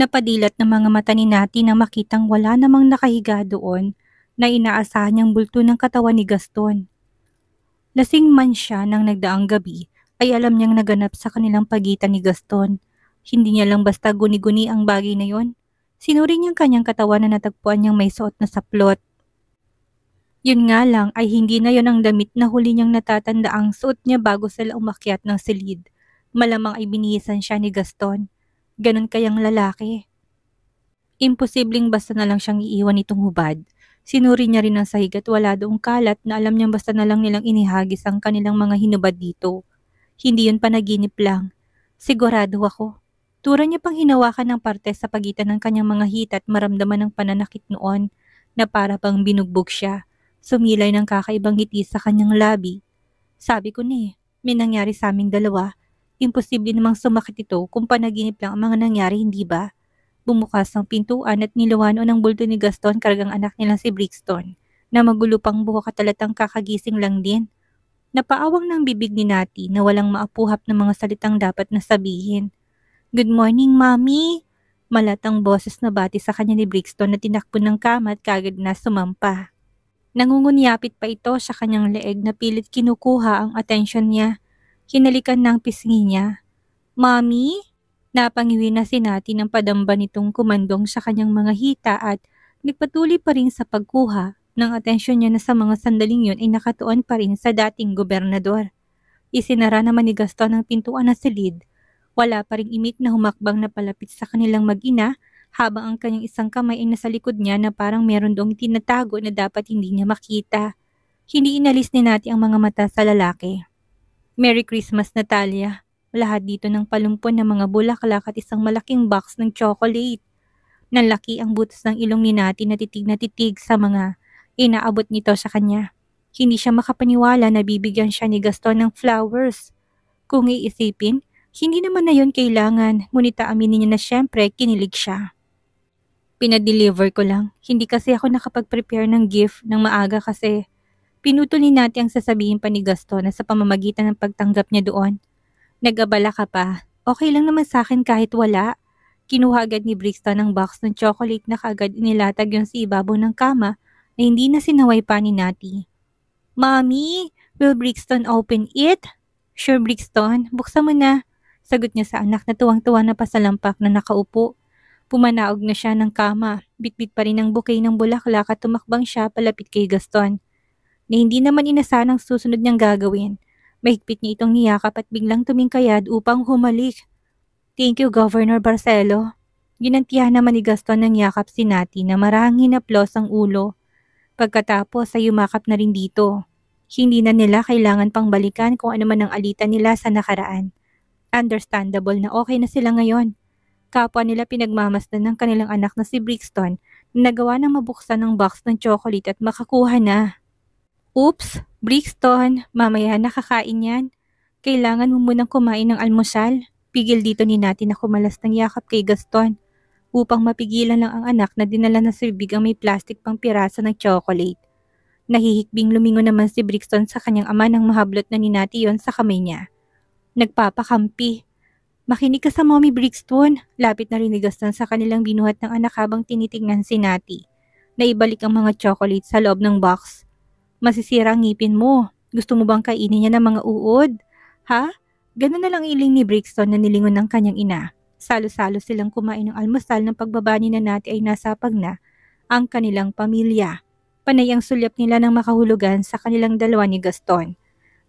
Napadilat ng mga mata ni Nati na makitang wala namang nakahiga doon na inaasahan niyang bulto ng katawan ni Gaston. Lasing man siya nang nagdaang gabi, ay alam niyang naganap sa kanilang pagitan ni Gaston. Hindi niya lang basta guni-guni ang bagay na yon. Sinuri niyang kanyang katawan na natagpuan niyang may suot na saplot. Yun nga lang ay hindi na yon ang damit na huli niyang natatandaang suot niya bago sila umakyat ng silid. Malamang ay binihisan siya ni Gaston. Ganon kayang lalaki. Imposibleng basta na lang siyang iiwan itong hubad. Sinuri niya rin ang sahig at wala doong kalat na alam niyang basta na lang nilang inihagis ang kanilang mga hinubad dito. Hindi yun panaginip lang. Sigurado ako. Tura niya pang hinawakan ng parte sa pagitan ng kanyang mga hita at maramdaman ng pananakit noon na para bang binugbog siya. Sumilay ng kakaibang ngiti sa kanyang labi. Sabi ko ni, may nangyari sa aming dalawa. Imposible namang sumakit ito kung panaginip lang ang mga nangyari, hindi ba? Bumukas ang pintuan at niluwano ng bulto ni Gaston karagang anak nilang si Brixton, na magulo pang buhok at talatang kakagising lang din. Napaawang ng bibig ni Nati na walang maapuhap ng mga salitang dapat na sabihin. Good morning, Mommy! Malatang boses na bati sa kanya ni Brixton na tinakbo ng kama at kagad na sumampa. Nangungunyapit pa ito sa kanyang leeg na pilit kinukuha ang atensyon niya. Hinalikan ng pisngi niya. Mommy? Napangiwi na si Nati ng padamba nitong kumandong sa kanyang mga hita at nagpatuloy pa rin sa pagkuha ng atensyon niya na sa mga sandaling yun ay nakatuon pa rin sa dating gobernador. Isinara naman ni Gaston ang pintuan na silid. Wala pa ring imik na humakbang na palapit sa kanilang mag-ina habang ang kanyang isang kamay ay nasa likod niya na parang meron doong tinatago na dapat hindi niya makita. Hindi inalis ni Nati ang mga mata sa lalaki. Merry Christmas, Natalia. Lahat dito ng palumpon ng mga bulaklak at isang malaking box ng chocolate. Nanlaki ang butas ng ilong ni Nati na titig sa mga inaabot nito sa kanya. Hindi siya makapaniwala na bibigyan siya ni Gaston ng flowers. Kung iisipin, hindi naman na yun kailangan, ngunit aaminin niya na syempre kinilig siya. Pinadeliver ko lang. Hindi kasi ako nakapag-prepare ng gift ng maaga kasi pinutol ni Nati ang sasabihin pa ni Gaston na sa pamamagitan ng pagtanggap niya doon. Nag-abala ka pa. Okay lang naman sa akin kahit wala. Kinuha agad ni Brixton ang box ng chocolate na kaagad inilatag yun sa ibabaw ng kama na hindi na sinaway pa ni Nati. Mommy, will Brixton open it? Sure, Brixton, buksan mo na. Sagot niya sa anak na tuwang-tuwa na pasalampak na nakaupo. Pumanaog na siya ng kama. Bitbit pa rin ang bouquet ng bulaklak at tumakbang siya palapit kay Gaston. Na hindi naman inasahan ang susunod niyang gagawin. Mahigpit niya itong niyakap at biglang tumingkayad upang humalik. Thank you, Governor Barcelo. Ginantihan naman ni Gaston ng yakap si Nati na marahang hinaplos ang ulo. Pagkatapos ay yumakap na rin dito. Hindi na nila kailangan pang balikan kung ano man ang alitan nila sa nakaraan. Understandable na okay na sila ngayon. Kapwa nila pinagmamasdan ng kanilang anak na si Brixton na nagawa ng mabuksan ng box ng chocolate at makakuha na. Oops, Brixton, mamaya nakakain yan. Kailangan mo munang kumain ng almusal. Pigil dito ni Nati na kumalas ng yakap kay Gaston upang mapigilan lang ang anak na dinala na sa bibig ang may plastic pang piraso ng chocolate. Nahihikbing lumingon naman si Brixton sa kanyang ama nang mahablot na ni Nati yon sa kamay niya. Nagpapakampi. Makinig ka sa Mommy Brixton. Lapit na rin ni Gaston sa kanilang binuhat ng anak habang tinitingnan si Nati. Naibalik ang mga chocolate sa loob ng box. Masisira ang ngipin mo. Gusto mo bang kainin niya ng mga uod? Ha? Ganun na lang iling ni Brixton na nilingon ng kanyang ina. Salo-salo silang kumain ng almusal ng pagbaba ni Nati ay nasapag na ang kanilang pamilya. Panay ang sulyap nila ng makahulugan sa kanilang dalawa ni Gaston.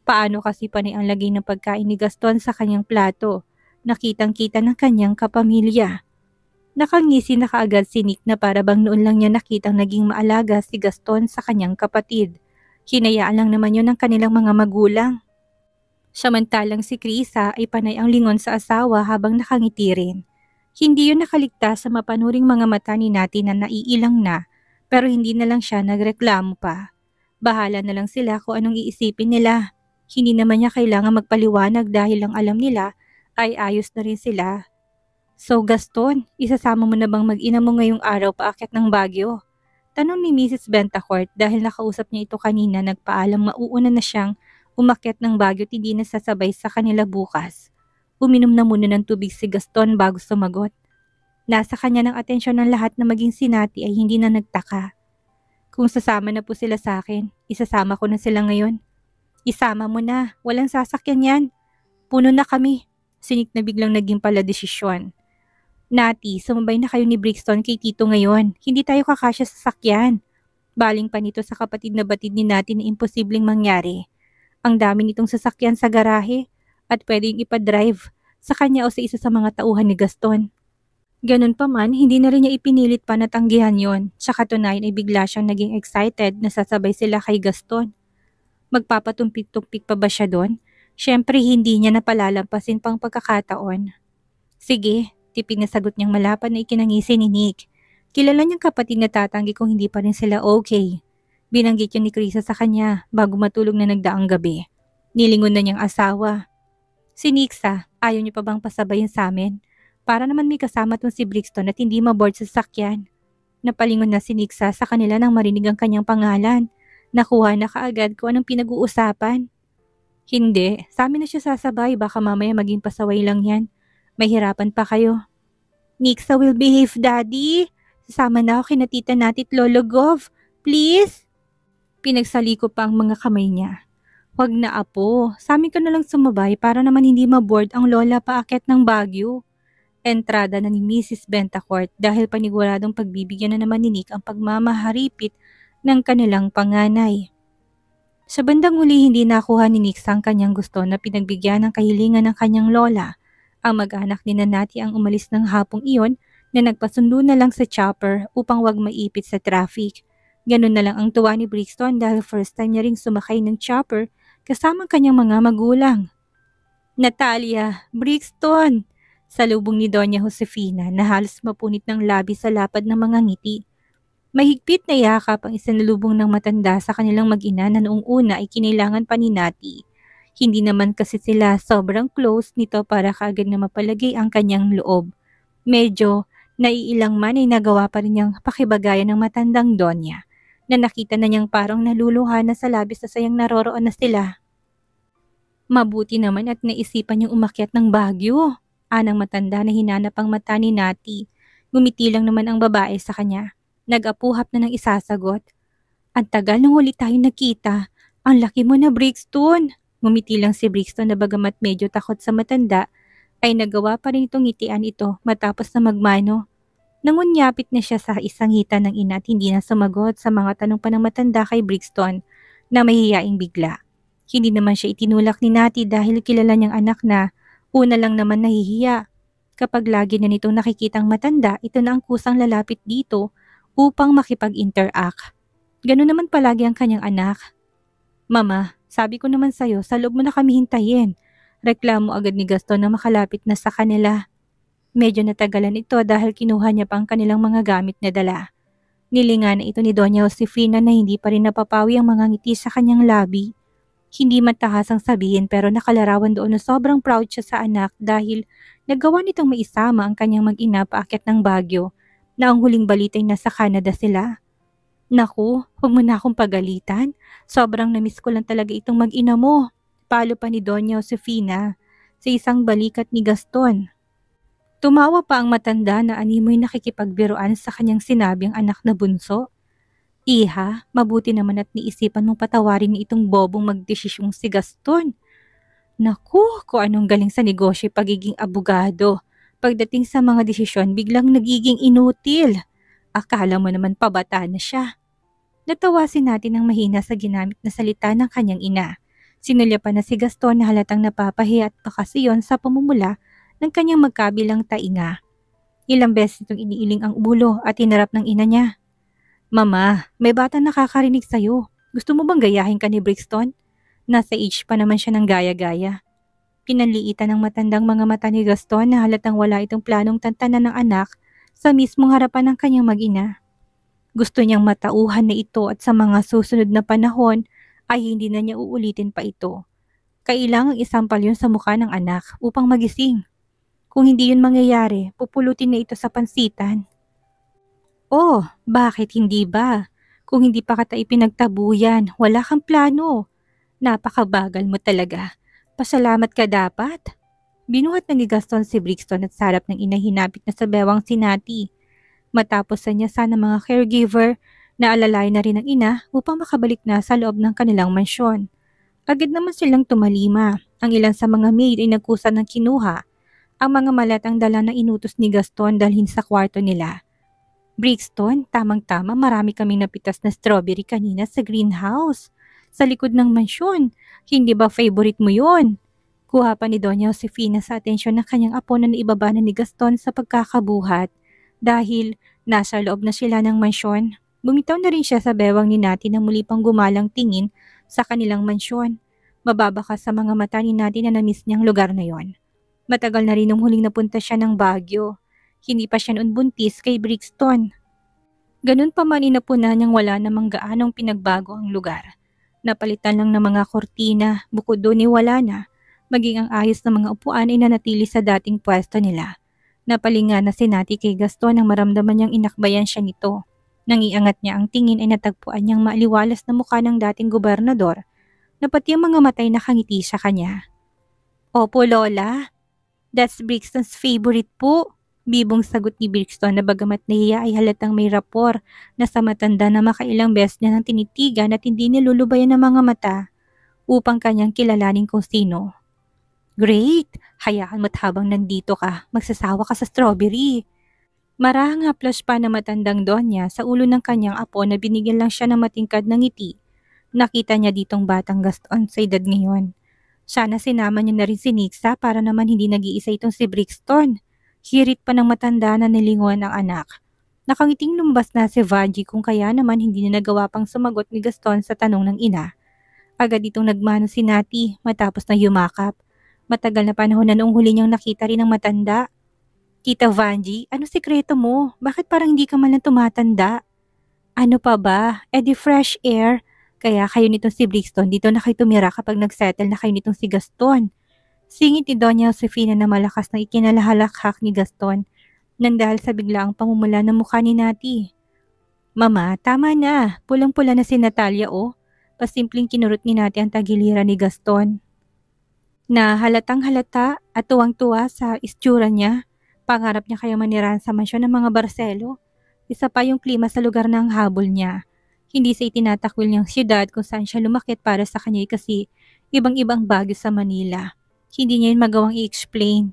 Paano kasi panay ang lagay ng pagkain ni Gaston sa kanyang plato? Nakitang-kita ng kanyang kapamilya. Nakangisi na kaagad si Nick na para bang noon lang niya nakitang naging maalaga si Gaston sa kanyang kapatid. Hinayaan lang naman yun ng kanilang mga magulang. Samantalang si Krisa ay panay ang lingon sa asawa habang nakangiti rin. Hindi yun nakaligtas sa mapanuring mga mata ni Nati na naiilang na, pero hindi na lang siya nagreklamo pa. Bahala na lang sila kung anong iisipin nila. Hindi naman niya kailangan magpaliwanag dahil ang alam nila ay ayos na rin sila. So Gaston, isasama mo na bang mag-ina mo ngayong araw paakyat ng Baguio? Tanong ni Mrs. Bentacourt dahil nakausap niya ito kanina, nagpaalam mauuna na siyang umakyat ng Baguio at hindi na sasabay sa kanila bukas. Uminom na muna ng tubig si Gaston bago sumagot. Nasa kanya ng atensyon ng lahat na maging sinati ay hindi na nagtaka. Kung sasama na po sila sa akin, isasama ko na sila ngayon. Isama mo na, walang sasakyan yan. Puno na kami. Sinik na biglang naging pala desisyon. Nati, sumabay na kayo ni Brixton kay Tito ngayon. Hindi tayo kakasya sa sakyan. Baling pa nito sa kapatid na batid ni Nati na imposibleng mangyari. Ang dami nitong sasakyan sa garahe at pwedeng ipadrive sa kanya o sa isa sa mga tauhan ni Gaston. Ganun pa man, hindi na rin niya ipinilit pa na tanggihan yon. Sa katunayan ay bigla siyang naging excited na sasabay sila kay Gaston. Magpapatumpik-tumpik pa ba siya doon? Siyempre hindi niya napalalampasin pang pagkakataon. Sige, tipid na sagot niyang malapad na ikinangisi ni Nick. Kilala niyang kapatid na tatanggi kung hindi pa rin sila okay. Binanggit yun ni Krisa sa kanya bago matulog na nagdaang gabi. Nilingon na niyang asawa. Si Nixa, ayaw niyo pa bang pasabayin sa amin? Para naman may kasama tong si Brixton at hindi maboard sa sasakyan. Napalingon na si Nixa sa kanila nang marinig ang kanyang pangalan. Nakuha na kaagad kung anong pinag-uusapan. Hindi, sa amin na siya sasabay, baka mamaya maging pasaway lang yan. Mahirapan pa kayo. Nixa will behave, Daddy. Sasama na ako kina Tita Natit Lolo Gov. Please? Pinagsaliko pa ang mga kamay niya. Wag na apo, sa amin ka na lang sumabay para naman hindi maboard ang lola paakyat ng Baguio. Entrada na ni Mrs. Bentacourt dahil paniguradong pagbibigyan na naman ni Nick ang pagmamaharipit ng kanilang panganay. Sa bandang huli hindi nakuha ni Nick ang kanyang gusto na pinagbigyan ng kahilingan ng kanyang lola. Ang mag-anak ni Nanati ang umalis ng hapong iyon na nagpasundo na lang sa chopper upang wag maipit sa traffic. Ganun na lang ang tuwa ni Brixton dahil first time niya ring sumakay ng chopper kasama kanyang mga magulang. Natalia, Brixton! Salubong ni Doña Josefina na halos mapunit ng labi sa lapad ng mga ngiti. Mahigpit na yakap ang isinalubong ng matanda sa kanilang mag-ina na noong una ay kinailangan pa ni Nati. Hindi naman kasi sila sobrang close nito para kaagad na mapalagay ang kanyang loob. Medyo naiilang man ay nagawa pa rin niyang pakibagayan ng matandang Donya na nakita na niyang parang naluluha na sa labis sa sayang naroroon na sila. Mabuti naman at naisipan niyang umakyat ng Baguio. Anang matanda na hinanap ang mata ni Nati. Ngumiti lang naman ang babae sa kanya. Nag-apuhap na ng isasagot. Ang tagal nung huli tayo nakita. Ang laki mo na, Brixton. Ngumiti lang si Brixton na bagamat medyo takot sa matanda, ay nagawa pa rin itong ngitian ito matapos na magmano. Nangunyapit na siya sa isang hita ng ina at hindi na sumagot sa mga tanong pa ng matanda kay Brixton na mahihiyaing bigla. Hindi naman siya itinulak ni Nati dahil kilala niyang anak na una lang naman nahihiya. Kapag lagi na nitong nakikitang matanda, ito na ang kusang lalapit dito upang makipag-interact. Ganun naman palagi ang kanyang anak. Mama, sabi ko naman sa'yo, sa loob mo na kami hintayin. Reklamo agad ni Gaston na makalapit na sa kanila. Medyo natagalan ito dahil kinuha niya pa ang kanilang mga gamit na dala. Nilingan na ito ni Doña Josefina na hindi pa rin napapawi ang mga ngiti sa kanyang labi. Hindi matahasang sabihin pero nakalarawan doon na sobrang proud siya sa anak dahil nagawa nitong maisama ang kanyang mag-ina paakyat ng Baguio na ang huling balita'y nasa Canada sila. Naku, huwag mo na akong pagalitan. Sobrang namiss ko lang talaga itong mag-ina mo. Palo pa ni Doña Josefina sa isang balikat ni Gaston. Tumawa pa ang matanda na animoy nakikipagbiruan sa kanyang sinabing anak na bunso. Iha, mabuti naman at niisipan mong patawarin ni itong bobong magdesisyong si Gaston. Naku, kung anong galing sa negosyo pagiging abogado. Pagdating sa mga desisyon, biglang nagiging inutil. Akala mo naman pabata na siya. Natawasin natin ang mahina sa ginamit na salita ng kanyang ina. Sinulya pa na si Gaston na halatang napapahiya at pakasiyon sa pamumula ng kanyang magkabilang tainga. Ilang beses itong iniiling ang ulo at hinarap ng ina niya. Mama, may batang nakakarinig sa'yo. Gusto mo bang gayahin ka ni Brixton? Nasa age pa naman siya ng gaya-gaya. Pinanliitan ng matandang mga mata ni Gaston na halatang wala itong planong tantanan ng anak sa mismong harapan ng kanyang mag-ina. Gusto niyang matauhan na ito at sa mga susunod na panahon ay hindi na niya uulitin pa ito. Kailangang isampal yun sa mukha ng anak upang magising. Kung hindi yun mangyayari, pupulutin na ito sa pansitan. Oh, bakit hindi ba? Kung hindi pa kita ipinagtabuyan, wala kang plano. Napakabagal mo talaga. Pasalamat ka dapat. Binuhat na ni Gaston si Brixton at sa harap ng ina hinapit na sa bewang si Natty. Matapos sa niya sana mga caregiver, naalalay na rin ang ina upang makabalik na sa loob ng kanilang mansyon. Agad naman silang tumalima. Ang ilan sa mga maid ay nagkusa ng kinuha. Ang mga malatang dala na inutos ni Gaston dalhin sa kwarto nila. Brixton, tamang-tama marami kaming napitas na strawberry kanina sa greenhouse. Sa likod ng mansyon. Hindi ba favorite mo yon? Kuha pa ni Doña Josefina sa atensyon ng kanyang apo na naibaba na ni Gaston sa pagkakabuhat. Dahil nasa loob na sila ng mansyon, bumitaw na rin siya sa bewang ni Natty na muli pang gumalang tingin sa kanilang mansyon. Mababa ka sa mga mata ni Natty na namiss niyang lugar na yon. Matagal na rin nung huling napunta siya ng Baguio. Hindi pa siya noon buntis kay Brixton. Ganun pa man inapunan niyang wala namang gaanong pinagbago ang lugar. Napalitan lang ng mga kortina, bukod doon ay wala na. Maging ang ayos ng mga upuan ay nanatili sa dating pwesto nila. Napalinga na si Natty kay Gaston nang maramdaman niyang inakbayan siya nito. Nang iangat niya ang tingin ay natagpuan niyang maaliwalas na mukha ng dating gobernador na pati ang mga matay nakangiti sa kanya. Opo, Lola. That's Brixton's favorite po. Bibong sagot ni Brixton na bagamat nahiya ay halatang may rapor na sa matanda na makailang beses niya ng tinitigan at hindi nilulubayan ng mga mata upang kanyang kilalanin kung sino. Great! Hayaan mo't habang nandito ka, magsasawa ka sa strawberry. Marahang haplas pa na matandang Donya sa ulo ng kanyang apo na binigyan lang siya ng matingkad na ngiti. Nakita niya ditong batang Gaston sa edad ngayon. Sana sinama niya na rin si Nixa para naman hindi nag-iisa itong si Brixton. Hirit pa ng matanda na nilinguan ng anak. Nakangiting lumbas na si Vanji kung kaya naman hindi na nagawa pang sumagot ni Gaston sa tanong ng ina. Agad itong nagmano si Natty matapos na yumakap. Matagal na panahon na noong huli niyang nakita rin ang matanda. Tita Vanji, ano sikreto mo? Bakit parang hindi ka man lang tumatanda? Ano pa ba? Di fresh air. Kaya kayo nitong si Brixton dito na kayo tumira kapag nagsettle na kayo nitong si Gaston. Singit ni Doña Josefina na malakas na ikinalahalakhak ni Gaston nang dahil sa biglaang pamumula ng mukha ni Natty. Mama, tama na. Pulang-pula na si Natalia Pasimpleng kinurot ni Natty ang tagiliran ni Gaston. Na halatang halata at tuwang-tuwa sa istura niya. Pangarap niya kaya manirahan sa mansyon ng mga Barcelo. Isa pa yung klima sa lugar ng habol niya. Hindi sa itinatakwil niyang siyudad kung saan siya lumakit para sa kanya kasi ibang-ibang bagyo sa Manila. Hindi niya yun magawang i-explain.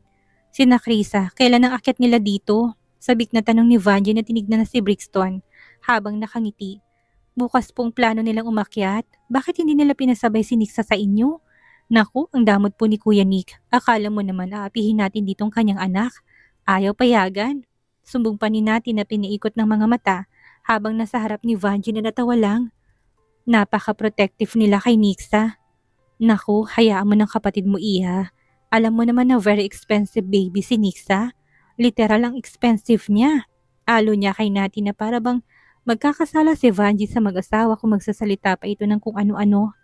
Sina Krisa, kailan ang akyat nila dito? Sabik na tanong ni Vanji na tinignan na si Brixton habang nakangiti. Bukas pong plano nilang umakyat. Bakit hindi nila pinasabay si Nixa sa inyo? Naku, ang damot po ni Kuya Nick. Akala mo naman aapihin natin ditong kanyang anak. Ayaw payagan. Sumbong pa ni Natty na piniikot ng mga mata habang nasa harap ni Vanji na natawa lang. Napaka-protective nila kay Nixa. Naku, hayaan mo ng kapatid mo, Iha. Alam mo naman na very expensive baby si Nixa. Literal ang expensive niya. Alo niya kay Natty na para bang magkakasala si Vanji sa mag-asawa kung magsasalita pa ito ng kung ano-ano.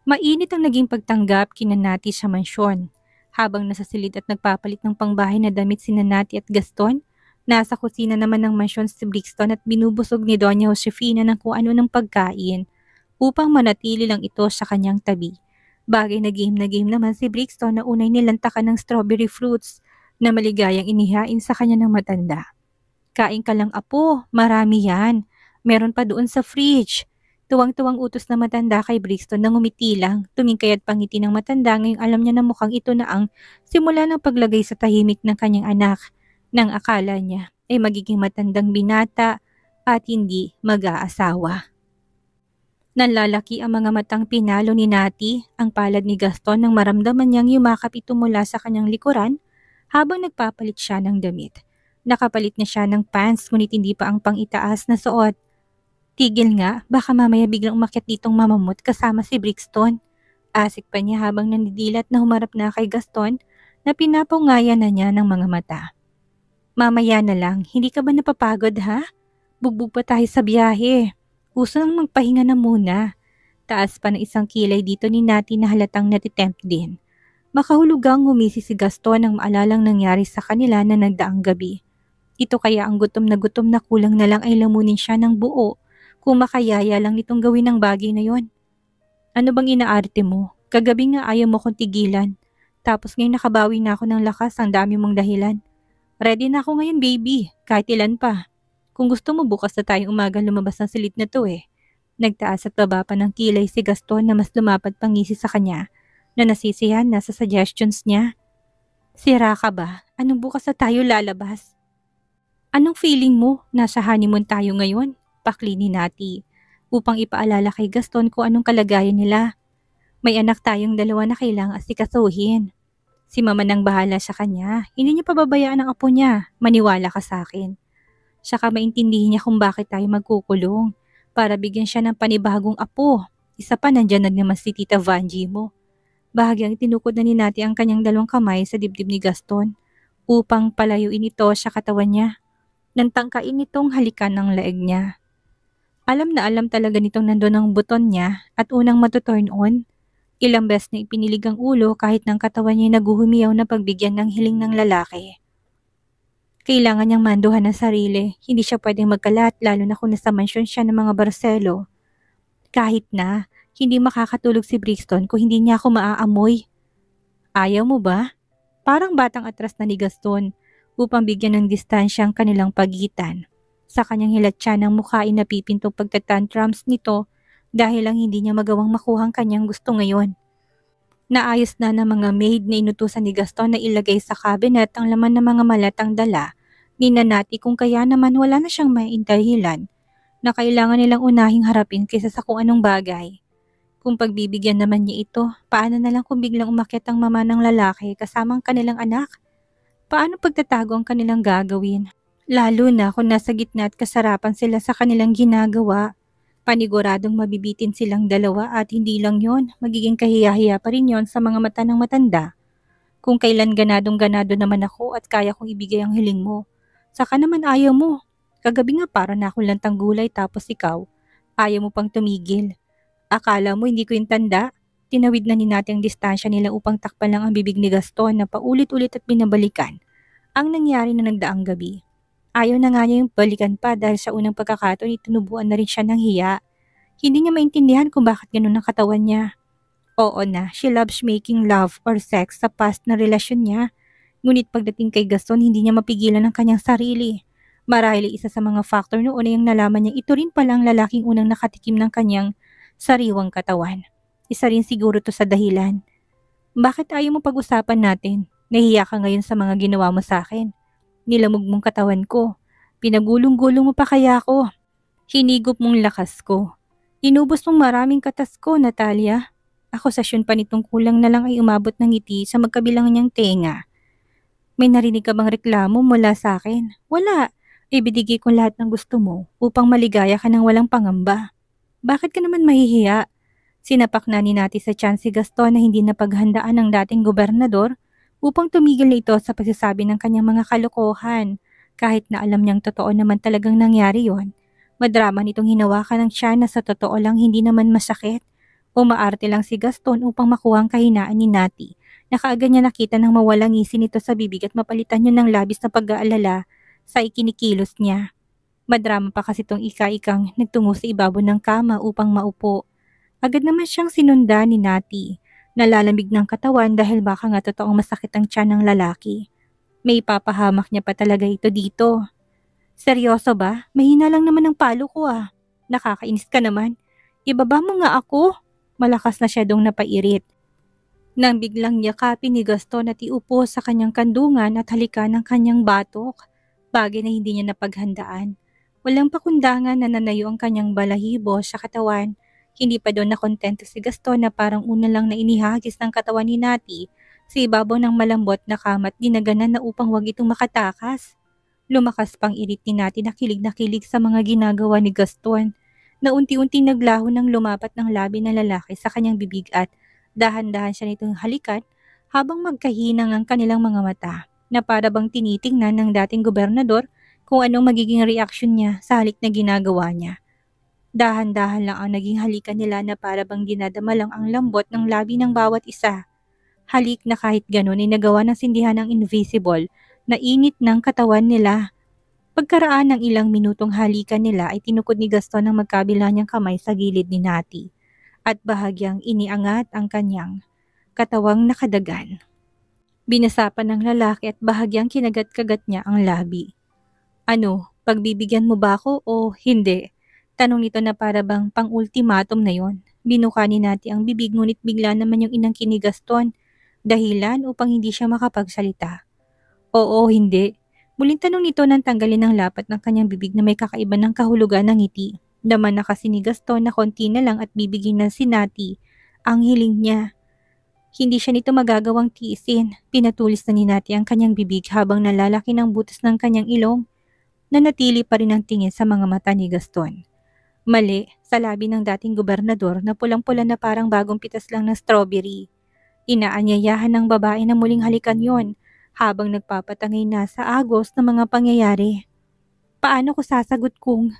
Mainit ang naging pagtanggap kina Natty sa mansyon. Habang nasa silid at nagpapalit ng pangbahay na damit sina Natty at Gaston, nasa kusina naman ng mansyon si Brixton at binubusog ni Doña Josefina ng kung ano ng pagkain upang manatili lang ito sa kanyang tabi. Bagay na game naman si Brixton na unay nilantakan ng strawberry fruits na maligayang inihain sa kanya ng matanda. Kain ka lang apo, marami yan. Meron pa doon sa fridge. Tuwang-tuwang utos na matanda kay Brixton na ngumiti lang, tumingkay at pangiti ng matanda ngayong alam niya na mukhang ito na ang simula ng paglagay sa tahimik ng kanyang anak nang akala niya ay magiging matandang binata at hindi mag-aasawa. Nanlalaki ang mga matang pinalo ni Natty, ang palad ni Gaston nang maramdaman niyang yumakap ito mula sa kanyang likuran habang nagpapalit siya ng damit. Nakapalit na siya ng pants ngunit hindi pa ang pang-itaas na suot. Tigil nga, baka mamaya biglang umakyat ditong mamamot kasama si Brixton. Asik pa niya habang nandidilat na humarap na kay Gaston na pinapungayan na niya ng mga mata. Mamaya na lang, hindi ka ba napapagod ha? Bugbog pa tayo sa biyahe. Uso nang magpahinga na muna. Taas pa ng isang kilay dito ni Natty na halatang natitempt din. Makahulugang ngumisi si Gaston nang maalalang nangyari sa kanila na nagdaang gabi. Ito kaya ang gutom na kulang na lang ay lamunin siya ng buo. Kung makayaya lang nitong gawin ang bagay na yon. Ano bang inaarte mo? Kagabi nga ayaw mo kong tigilan. Tapos ngayon nakabawi na ako ng lakas, ang dami mong dahilan. Ready na ako ngayon, baby, kahit ilan pa. Kung gusto mo, bukas na tayong umaga lumabas ng silit na to eh. Nagtaas at baba pa ng kilay si Gaston na mas lumapad pang ngisi sa kanya na nasisiyahan na sa suggestions niya. Sira ka ba? Anong bukas na tayo lalabas? Anong feeling mo? Nasa honeymoon tayo ngayon? Pakli ni Nati upang ipaalala kay Gaston kung anong kalagayan nila. May anak tayong dalawa na kailangang asikasuhin. Si mama nang bahala sa kanya. Hindi niya pababayaan ang apo niya. Maniwala ka sa akin. Saka maintindihin niya kung bakit tayo magkukulong. Para bigyan siya ng panibagong apo. Isa pa nandyan na naman si Tita Vanjie mo. Bahagyang tinukod na ni Nati ang kanyang dalawang kamay sa dibdib ni Gaston upang palayuin ito sa katawan niya. Nantangkain nitong halikan ng leeg niya. Alam na alam talaga nitong nandun ang buton niya at unang matuturn on. Ilang beses na ipinilig ang ulo kahit ng katawan niya naguhumiyaw na pagbigyan ng hiling ng lalaki. Kailangan niyang manduhan ng sarili. Hindi siya pwedeng magkalat lalo na kung nasa mansyon siya ng mga Barcelo. Kahit na, hindi makakatulog si Brixton kung hindi niya ako maaamoy. Ayaw mo ba? Parang batang atras na ni Gaston upang bigyan ng distansya ang kanilang pagitan. Sa kanyang hilatsa ng mukha ay napipintong pagtatantrums nito dahil lang hindi niya magawang makuha ang kanyang gusto ngayon. Naayos na ng mga maid na inutusan ni Gaston na ilagay sa cabinet ang laman ng mga malatang dala ni Nati kung kaya naman wala na siyang maindahilan na kailangan nilang unahing harapin kaysa sa kung anong bagay. Kung pagbibigyan naman niya ito, paano na lang kung biglang umakyat ang mama ng lalaki kasama ang kanilang anak? Paano pagtatago ang kanilang gagawin? Lalo na kung nasa gitna at kasarapan sila sa kanilang ginagawa. Paniguradong mabibitin silang dalawa at hindi lang yon, magiging kahiya-hiya pa rin yon sa mga mata ng matanda. Kung kailan ganadong-ganado naman ako at kaya kong ibigay ang hiling mo. Saka naman ayaw mo. Kagabi nga para na akong lantang gulay tapos ikaw, ayaw mo pang tumigil. Akala mo hindi ko yung tanda? Tinawid na ni Nati ang distansya nila upang takpan lang ang bibig ni Gaston na paulit-ulit at binabalikan ang nangyari na nagdaang gabi. Ayaw na nga niya yung balikan pa dahil sa unang pagkakataon itinubuan na rin siya ng hiya. Hindi niya maintindihan kung bakit ganun ang katawan niya. Oo na, she loves making love or sex sa past na relasyon niya. Ngunit pagdating kay Gaston, hindi niya mapigilan ang kanyang sarili. Marahil isa sa mga factor noon ay yung nalaman niya ito rin pala ang lalaking unang nakatikim ng kanyang sariwang katawan. Isa rin siguro to sa dahilan. Bakit ayaw mo pag-usapan natin? Nahiya ka ngayon sa mga ginawa mo sa akin. Nilamog mong katawan ko. Pinagulong-gulong mo pa kaya ako. Hinigop mong lakas ko. Inubos mong maraming katas ko, Natalia. Akusasyon pa nitong kulang na lang ay umabot ng ngiti sa magkabilang niyang tenga. May narinig ka bang reklamo mula sa akin? Wala. Ibinigay ko lahat ng gusto mo upang maligaya ka ng walang pangamba. Bakit ka naman mahihiya? Sinapak na ni Nati sa tiyan si Gaston na hindi napaghandaan ng dating gobernador upang tumigil na ito sa pagsasabi ng kanyang mga kalokohan. Kahit na alam niyang totoo naman talagang nangyari yon. Madrama nitong hinawakan ng tiyan na sa totoo lang hindi naman masakit. Umaarte lang si Gaston upang makuha ang kahinaan ni Nati. Nakaagad niya nakita nang mawalang ngisi nito sa bibig at mapalitan niya ng labis na pag-aalala sa ikinikilos niya. Madrama pa kasi itong ika-ikang nagtungo sa ibabaw ng kama upang maupo. Agad naman siyang sinundan ni Nati. Nalalamig ng katawan dahil baka nga totoong masakit ang tiyan ng lalaki. May ipapahamak niya pa talaga ito dito. Seryoso ba? Mahina lang naman ang palo ko ah. Nakakainis ka naman. Ibaba mo nga ako. Malakas na siya dong napairit. Nang biglang yakapin ni Gaston at iupo sa kanyang kandungan at halikan ng kanyang batok. Bagay na hindi niya napaghandaan. Walang pakundangan na nanayo ang kanyang balahibo sa katawan. Hindi pa doon nakontento si Gaston na parang una lang na inihagis ng katawan ni Nati sa ibabaw ng malambot na kamat dinaganan na upang wag itong makatakas. Lumakas pang irit ni Nati na kilig sa mga ginagawa ni Gaston na unti-unti naglaho ng lumapat ng labi ng lalaki sa kanyang bibig at dahan-dahan siya nitong halikan habang magkahinang ang kanilang mga mata na para bang tinitingnan ng dating gobernador kung anong magiging reaksyon niya sa halik na ginagawa niya. Dahan-dahan lang ang naging halikan nila na para bang dinadama lang ang lambot ng labi ng bawat isa. Halik na kahit ganun ay nagawa ng sindihan ng invisible na init ng katawan nila. Pagkaraan ng ilang minutong halikan nila ay tinukod ni Gaston ang magkabila niyang kamay sa gilid ni Nati at bahagyang iniangat ang kanyang katawang nakadagan. Binasa pa ng lalaki at bahagyang kinagat-kagat niya ang labi. Ano, pagbibigyan mo ba ako o hindi? Tanong nito na para bang pang-ultimatum na yon. Binuka ni Nati ang bibig ngunit bigla naman yung inangkin ni Gaston. Dahilan upang hindi siya makapagsalita. Oo, hindi. Muling tanong nito nang tanggalin ang lapat ng kanyang bibig na may kakaiba ng kahulugan ng ngiti. Daman na kasi ni Gaston na konti na lang at bibigyan na si Nati ang hiling niya. Hindi siya nito magagawang tiisin. Pinatulis na ni Nati ang kanyang bibig habang nalalaki ng butas ng kanyang ilong. Nanatili pa rin ang tingin sa mga mata ni Gaston. Mali, sa labi ng dating gobernador na pulang-pula na parang bagong pitas lang ng strawberry. Inaanyayahan ng babae na muling halikan yon habang nagpapatangay na sa agos ng mga pangyayari. Paano ko sasagot kung